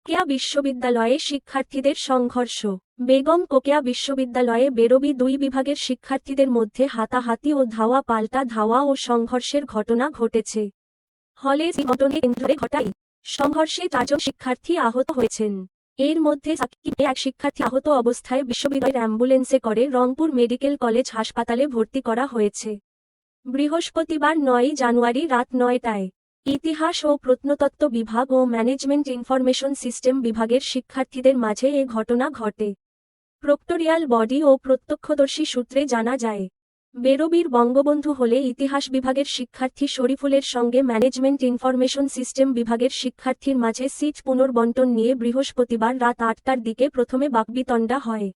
কোকিয়া বিশ্ববিদ্যালয়ে শিক্ষার্থীদের সংঘর্ষ। বেগম কোকিয়া বিশ্ববিদ্যালয়ে বেরোবি দুই বিভাগের শিক্ষার্থীদের মধ্যে হাতাহাতি ও ধাওয়া পাল্টা ধাওয়া ও সংঘর্ষের ঘটনা ঘটেছে। হলে ঘটনা কেন্দ্রে ঘটায় সংঘর্ষে 4 জন শিক্ষার্থী আহত হয়েছেন। এর মধ্যে সাকিবকে এক শিক্ষার্থী আহত অবস্থায় বিশ্ববিদ্যালয়ের অ্যাম্বুলেন্সে করে রংপুর মেডিকেল কলেজ হাসপাতালে ভর্তি করা হয়েছে। বৃহস্পতিবার 9 জানুয়ারি রাত 9টায় ইতিহাস ও প্রত্নতত্ত্ব বিভাগ ও ম্যানেজমেন্ট ইনফরমেশন সিস্টেম বিভাগের শিক্ষার্থীদের মাঝে এ ঘটনা ঘটে। প্রক্টরিয়াল বডি ও প্রত্যক্ষদর্শী সূত্রে জানা যায়, বেরোবির বঙ্গবন্ধু হলে ইতিহাস বিভাগের শিক্ষার্থী শরীফুলের সঙ্গে ম্যানেজমেন্ট ইনফরমেশন সিস্টেম বিভাগের শিক্ষার্থীর মাঝে সিট পুনর্বণ্টন নিয়ে বৃহস্পতিবার রাত 8টার দিকে প্রথমে বাকবিতণ্ডা হয়।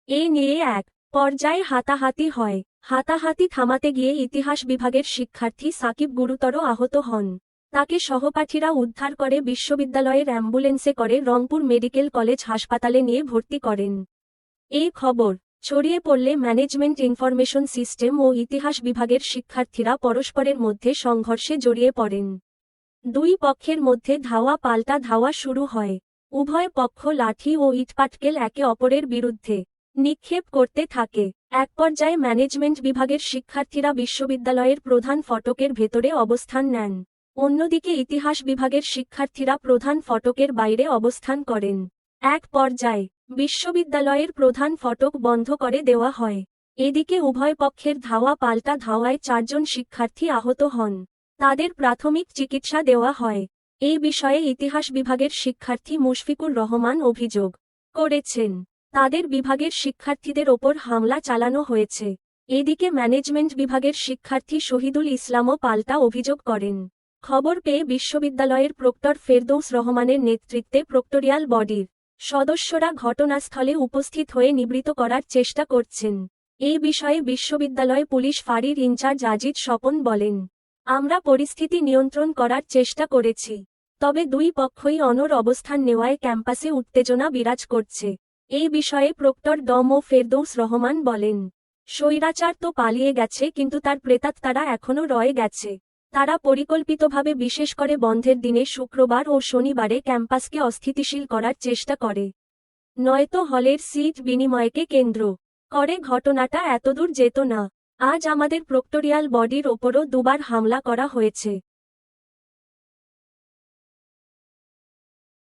এ নিয়ে এক পর্যায়ে হাতাহাতি হয়। হাতাহাতি থামাতে গিয়ে ইতিহাস বিভাগের শিক্ষার্থী সাকিব গুরুতর আহত হন। তাকে সহপাঠীরা উদ্ধার করে বিশ্ববিদ্যালয়ের অ্যাম্বুলেন্সে করে রংপুর মেডিকেল কলেজ হাসপাতালে নিয়ে ভর্তি করেন। এই খবর ছড়িয়ে পড়লে ম্যানেজমেন্ট ইনফরমেশন সিস্টেম ও ইতিহাস বিভাগের শিক্ষার্থীরা পরস্পরের মধ্যে সংঘর্ষে জড়িয়ে পড়েন। দুই পক্ষের মধ্যে ধাওয়া পাল্টা ধাওয়া শুরু হয়। উভয় পক্ষ লাঠি ও ইটপাটকেল একে অপরের বিরুদ্ধে নিক্ষেপ করতে থাকে। এক পর্যায়ে ম্যানেজমেন্ট বিভাগের শিক্ষার্থীরা বিশ্ববিদ্যালয়ের প্রধান ফটকের ভেতরে অবস্থান নেন। অন্যদিকে ইতিহাস বিভাগের শিক্ষার্থীরা প্রধান ফটকের বাইরে অবস্থান করেন। এক পর্যায়ে বিশ্ববিদ্যালয়ের প্রধান ফটক বন্ধ করে দেওয়া হয়। এদিকে উভয় পক্ষের ধাওয়া পাল্টা ধাওয়ায় 4 জন শিক্ষার্থী আহত হন। তাদের প্রাথমিক চিকিৎসা দেওয়া হয়। এই বিষয়ে ইতিহাস বিভাগের শিক্ষার্থী মুশফিকুর রহমান অভিযোগ করেছেন, তাদের বিভাগের শিক্ষার্থীদের ওপর হামলা চালানো হয়েছে। এদিকে ম্যানেজমেন্ট বিভাগের শিক্ষার্থী শহীদুল ইসলামও পাল্টা অভিযোগ করেন। খবর পেয়ে বিশ্ববিদ্যালয়ের প্রক্টর ফেরদৌস রহমানের নেতৃত্বে প্রক্টরিয়াল বডির সদস্যরা ঘটনাস্থলে উপস্থিত হয়ে নিবৃত করার চেষ্টা করছেন। এই বিষয়ে বিশ্ববিদ্যালয় পুলিশ ফাঁড়ির ইনচার্জ আজিজ স্বপন বলেন, আমরা পরিস্থিতি নিয়ন্ত্রণ করার চেষ্টা করেছি, তবে দুই পক্ষই অনড় অবস্থান নেওয়ায় ক্যাম্পাসে উত্তেজনা বিরাজ করছে। এই বিষয়ে প্রক্টর ড.মো. ফেরদৌস রহমান বলেন, স্বৈরাচার তো পালিয়ে গেছে, কিন্তু তার প্রেতাত্মারা এখনও রয়ে গেছে। তারা পরিকল্পিতভাবে বিশেষ করে বন্ধের দিনে শুক্রবার ও শনিবারে ক্যাম্পাসকে অস্থিতিশীল করার চেষ্টা করে। নয়তো হলের সিট বিনিময়কে কেন্দ্র করে ঘটনাটা এতদূর যেত না। আজ আমাদের প্রক্টরিয়াল বডির ওপরও দুবার হামলা করা হয়েছে।